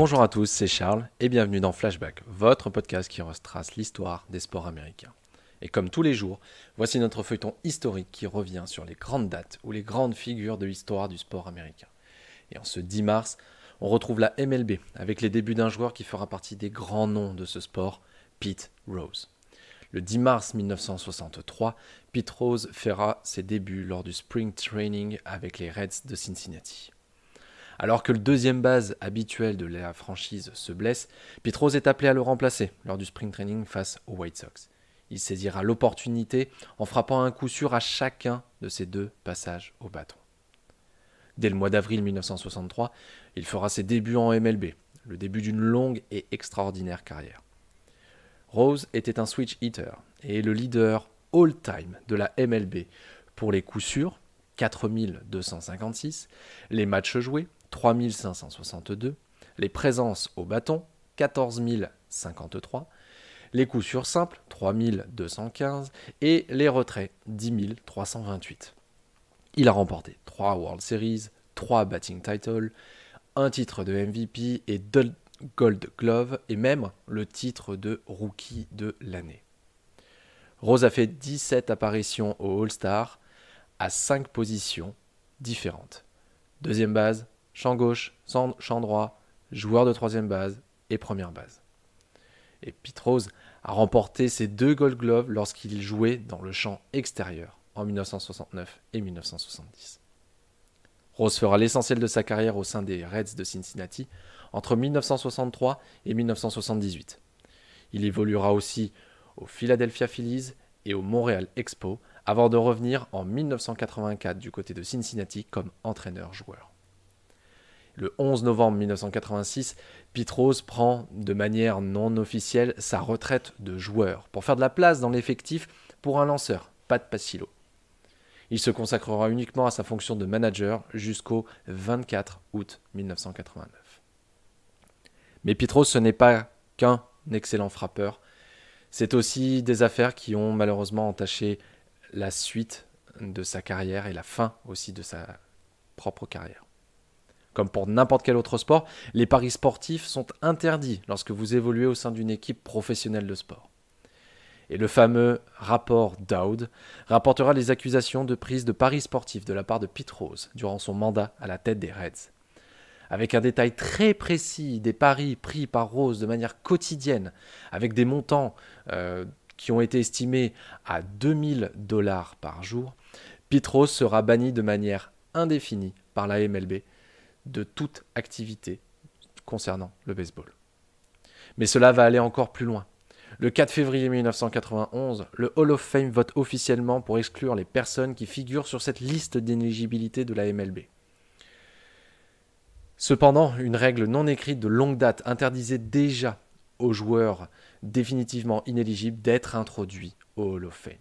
Bonjour à tous, c'est Charles et bienvenue dans Flashback, votre podcast qui retrace l'histoire des sports américains. Et comme tous les jours, voici notre feuilleton historique qui revient sur les grandes dates ou les grandes figures de l'histoire du sport américain. Et en ce 10 mars, on retrouve la MLB avec les débuts d'un joueur qui fera partie des grands noms de ce sport, Pete Rose. Le 10 mars 1963, Pete Rose fera ses débuts lors du Spring Training avec les Reds de Cincinnati. Alors que le deuxième base habituel de la franchise se blesse, Pete Rose est appelé à le remplacer lors du Spring Training face aux White Sox. Il saisira l'opportunité en frappant un coup sûr à chacun de ses deux passages au bâton. Dès le mois d'avril 1963, il fera ses débuts en MLB, le début d'une longue et extraordinaire carrière. Rose était un switch hitter et le leader all-time de la MLB pour les coups sûrs, 4256, les matchs joués, 3562, les présences au bâton, 14 053, les coups sûrs simples, 3215, et les retraits, 10 328. Il a remporté 3 World Series, 3 batting titles, un titre de MVP et 2 Gold Glove, et même le titre de Rookie de l'année. Rose a fait 17 apparitions au All-Star à 5 positions différentes. Deuxième base, champ gauche, champ droit, joueur de troisième base et première base. Et Pete Rose a remporté ses 2 Gold Gloves lorsqu'il jouait dans le champ extérieur en 1969 et 1970. Rose fera l'essentiel de sa carrière au sein des Reds de Cincinnati entre 1963 et 1978. Il évoluera aussi aux Philadelphia Phillies et au Montréal Expos avant de revenir en 1984 du côté de Cincinnati comme entraîneur-joueur. Le 11 novembre 1986, Pete Rose prend de manière non officielle sa retraite de joueur pour faire de la place dans l'effectif pour un lanceur, Pat Passillo. Il se consacrera uniquement à sa fonction de manager jusqu'au 24 août 1989. Mais Pete Rose, ce n'est pas qu'un excellent frappeur, c'est aussi des affaires qui ont malheureusement entaché la suite de sa carrière et la fin aussi de sa propre carrière. Comme pour n'importe quel autre sport, les paris sportifs sont interdits lorsque vous évoluez au sein d'une équipe professionnelle de sport. Et le fameux rapport Dowd rapportera les accusations de prise de paris sportifs de la part de Pete Rose durant son mandat à la tête des Reds. Avec un détail très précis des paris pris par Rose de manière quotidienne, avec des montants qui ont été estimés à $2000 par jour, Pete Rose sera banni de manière indéfinie par la MLB de toute activité concernant le baseball. Mais cela va aller encore plus loin. Le 4 février 1991, le Hall of Fame vote officiellement pour exclure les personnes qui figurent sur cette liste d'inéligibilité de la MLB. Cependant, une règle non écrite de longue date interdisait déjà aux joueurs définitivement inéligibles d'être introduits au Hall of Fame.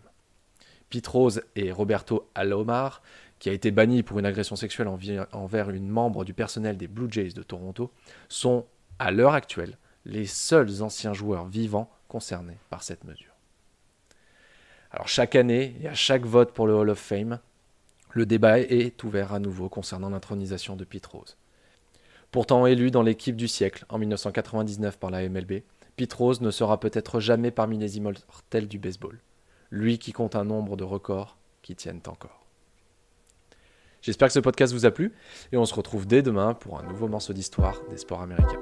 Pete Rose et Roberto Alomar, qui a été banni pour une agression sexuelle envers une membre du personnel des Blue Jays de Toronto, sont, à l'heure actuelle, les seuls anciens joueurs vivants concernés par cette mesure. Alors chaque année et à chaque vote pour le Hall of Fame, le débat est ouvert à nouveau concernant l'intronisation de Pete Rose. Pourtant élu dans l'équipe du siècle en 1999 par la MLB, Pete Rose ne sera peut-être jamais parmi les immortels du baseball. Lui qui compte un nombre de records qui tiennent encore. J'espère que ce podcast vous a plu et on se retrouve dès demain pour un nouveau morceau d'histoire des sports américains.